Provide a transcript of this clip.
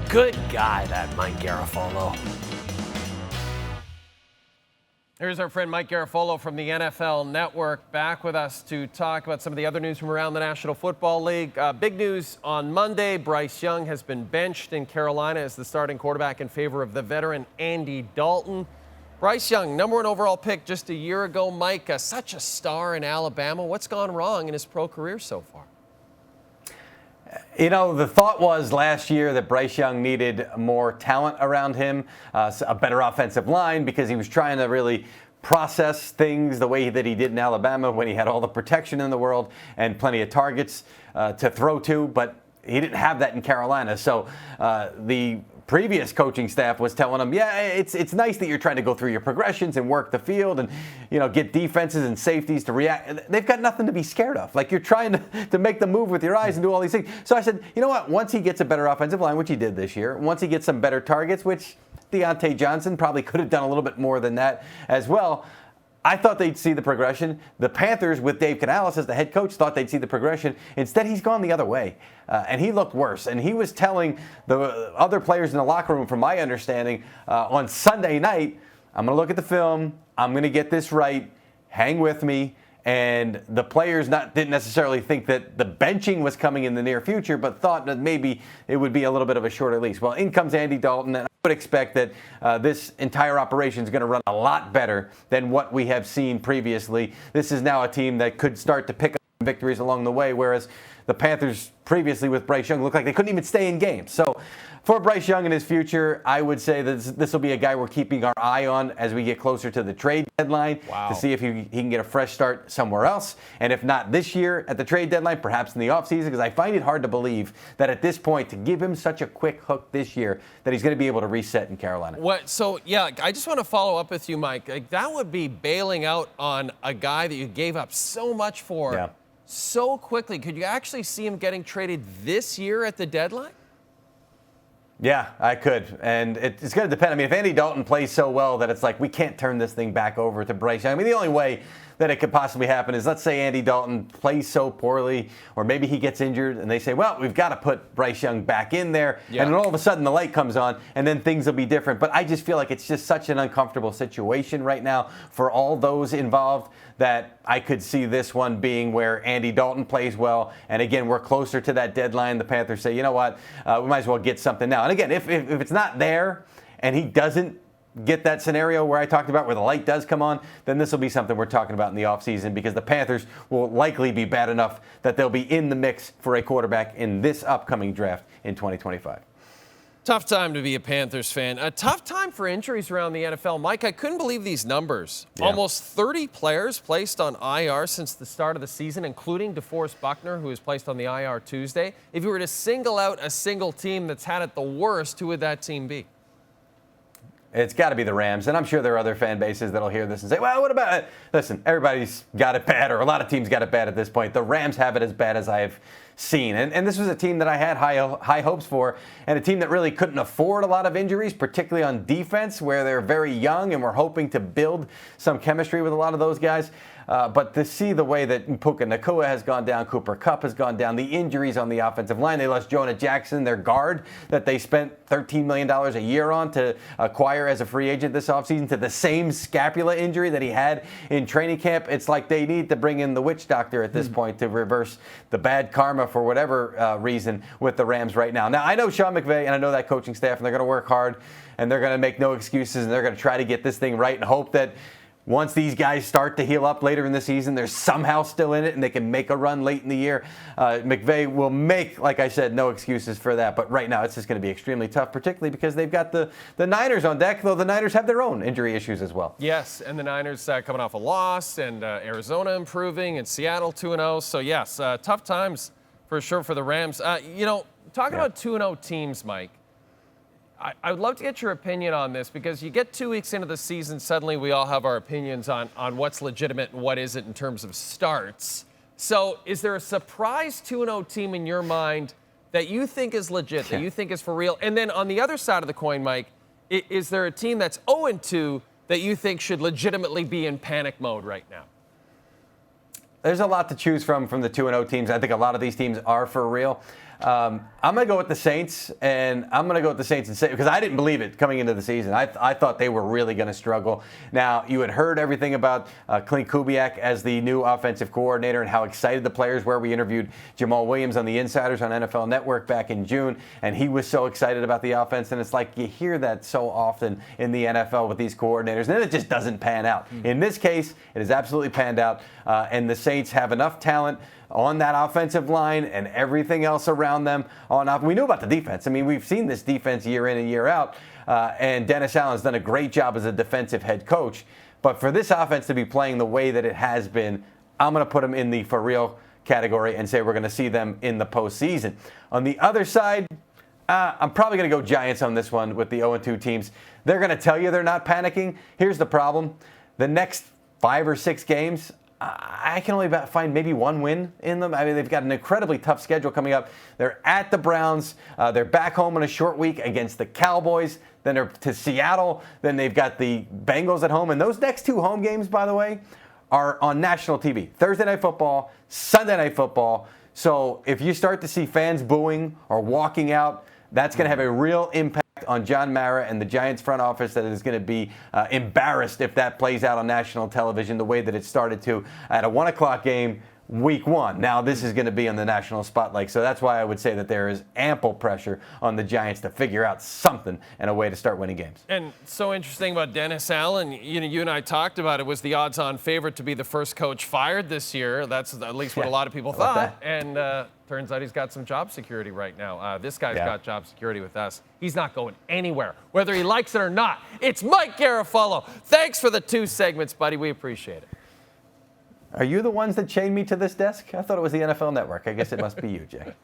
Good guy, that Mike Garafolo. Here's our friend Mike Garafolo from the NFL Network back with us to talk about some of the other news from around the National Football League. Big news on Monday. Bryce Young has been benched in Carolina as the starting quarterback in favor of the veteran Andy Dalton. Bryce Young, number 1 overall pick just a year ago. Mike, such a star in Alabama. What's gone wrong in his pro career so far? You know, the thought was last year that Bryce Young needed more talent around him, a better offensive line, because he was trying to really process things the way that he did in Alabama when he had all the protection in the world and plenty of targets to throw to, but he didn't have that in Carolina. So the previous coaching staff was telling him, yeah, it's nice that you're trying to go through your progressions and work the field and, you know, get defenses and safeties to react. They've got nothing to be scared of. Like, you're trying to make them move with your eyes and do all these things. So I said, you know what, once he gets a better offensive line, which he did this year, once he gets some better targets, which Deontay Johnson probably could have done a little bit more than that as well, I thought they'd see the progression. The Panthers, with Dave Canales as the head coach, thought they'd see the progression. Instead, he's gone the other way, and he looked worse. And he was telling the other players in the locker room, from my understanding, on Sunday night, I'm going to look at the film. I'm going to get this right. Hang with me. And the players didn't necessarily think that the benching was coming in the near future, but thought that maybe it would be a little bit of a shorter lease. Well, in comes Andy Dalton, and I would expect that this entire operation is going to run a lot better than what we have seen previously. This is now a team that could start to pick up victories along the way, whereas the Panthers previously with Bryce Young looked like they couldn't even stay in games. So for Bryce Young and his future, I would say that this will be a guy we're keeping our eye on as we get closer to the trade deadline to see if he can get a fresh start somewhere else. And if not this year at the trade deadline, perhaps in the offseason, because I find it hard to believe that at this point, to give him such a quick hook this year, that he's going to be able to reset in Carolina. So, yeah, I just want to follow up with you, Mike. Like, that would be bailing out on a guy that you gave up so much for so quickly. Could you actually see him getting traded this year at the deadline? Yeah, I could. And it's going to depend. I mean, if Andy Dalton plays so well that it's like we can't turn this thing back over to Bryce Young. I mean, the only way that it could possibly happen is, let's say Andy Dalton plays so poorly, or maybe he gets injured and they say, well, we've got to put Bryce Young back in there. And then all of a sudden the light comes on and then things will be different. But I just feel like it's just such an uncomfortable situation right now for all those involved that I could see this one being where Andy Dalton plays well. And again, we're closer to that deadline. The Panthers say, you know what, we might as well get something now. And again, if it's not there and he doesn't get that scenario where I talked about where the light does come on, then this will be something we're talking about in the offseason, because the Panthers will likely be bad enough that they'll be in the mix for a quarterback in this upcoming draft in 2025. Tough time to be a Panthers fan. A tough time for injuries around the NFL. Mike, I couldn't believe these numbers. Almost 30 players placed on IR since the start of the season, including DeForest Buckner, who was placed on the IR Tuesday. If you were to single out a single team that's had it the worst, who would that team be? It's got to be the Rams, and I'm sure there are other fan bases that'll hear this and say, well, what about it? Listen, everybody's got it bad, or a lot of teams got it bad at this point. The Rams have it as bad as I've seen. And this was a team that I had high hopes for, and a team that really couldn't afford a lot of injuries, particularly on defense, where they're very young, and we're hoping to build some chemistry with a lot of those guys. But to see the way that Puka Nacua has gone down, Cooper Kupp has gone down, the injuries on the offensive line. They lost Jonah Jackson, their guard, that they spent $13 million a year on to acquire as a free agent this offseason, to the same scapula injury that he had in training camp. It's like they need to bring in the witch doctor at this point to reverse the bad karma for whatever reason with the Rams right now. Now, I know Sean McVay, and I know that coaching staff, and they're going to work hard, and they're going to make no excuses, and they're going to try to get this thing right and hope that once these guys start to heal up later in the season, they're somehow still in it and they can make a run late in the year. McVay will make, like I said, no excuses for that. But right now, it's just going to be extremely tough, particularly because they've got the Niners on deck, though the Niners have their own injury issues as well. Yes, and the Niners coming off a loss, and Arizona improving, and Seattle 2-0. So, yes, tough times for sure for the Rams. Talking about 2-0 teams, Mike, I would love to get your opinion on this, because you get 2 weeks into the season, suddenly we all have our opinions on what's legitimate and what isn't in terms of starts. So is there a surprise 2-0 team in your mind that you think is legit, that you think is for real? And then on the other side of the coin, Mike, is there a team that's 0-2 that you think should legitimately be in panic mode right now? There's a lot to choose from the 2-0 teams. I think a lot of these teams are for real. I'm going to go with the Saints, and I'm going to go with the Saints and say, because I didn't believe it coming into the season. I thought they were really going to struggle. Now, you had heard everything about Clint Kubiak as the new offensive coordinator and how excited the players were. We interviewed Jamal Williams on the Insiders on NFL Network back in June, and he was so excited about the offense. And it's like you hear that so often in the NFL with these coordinators, and then it just doesn't pan out. In this case, it has absolutely panned out, and the Saints have enough talent on that offensive line and everything else around them. We knew about the defense. I mean, we've seen this defense year in and year out, and Dennis Allen's done a great job as a defensive head coach. But for this offense to be playing the way that it has been, I'm going to put them in the for real category and say we're going to see them in the postseason. On the other side, I'm probably going to go Giants on this one with the 0-2 teams. They're going to tell you they're not panicking. Here's the problem. The next 5 or 6 games, I can only find maybe one win in them. I mean, they've got an incredibly tough schedule coming up. They're at the Browns. They're back home in a short week against the Cowboys. Then they're to Seattle. Then they've got the Bengals at home. And those next 2 home games, by the way, are on national TV. Thursday Night Football, Sunday Night Football. So if you start to see fans booing or walking out, that's going to have a real impact on John Mara and the Giants front office that is going to be embarrassed if that plays out on national television the way that it started to at a 1 o'clock game week 1. Now this is going to be on the national spotlight. So that's why I would say that there is ample pressure on the Giants to figure out something and a way to start winning games. And so interesting about Dennis Allen, you and I talked about it, was the odds-on favorite to be the first coach fired this year. That's at least what a lot of people thought. And turns out he's got some job security right now. This guy's got job security with us. He's not going anywhere, whether he likes it or not. It's Mike Garafolo. Thanks for the 2 segments, buddy. We appreciate it. Are you the ones that chained me to this desk? I thought it was the NFL Network. I guess it must be you, Jay.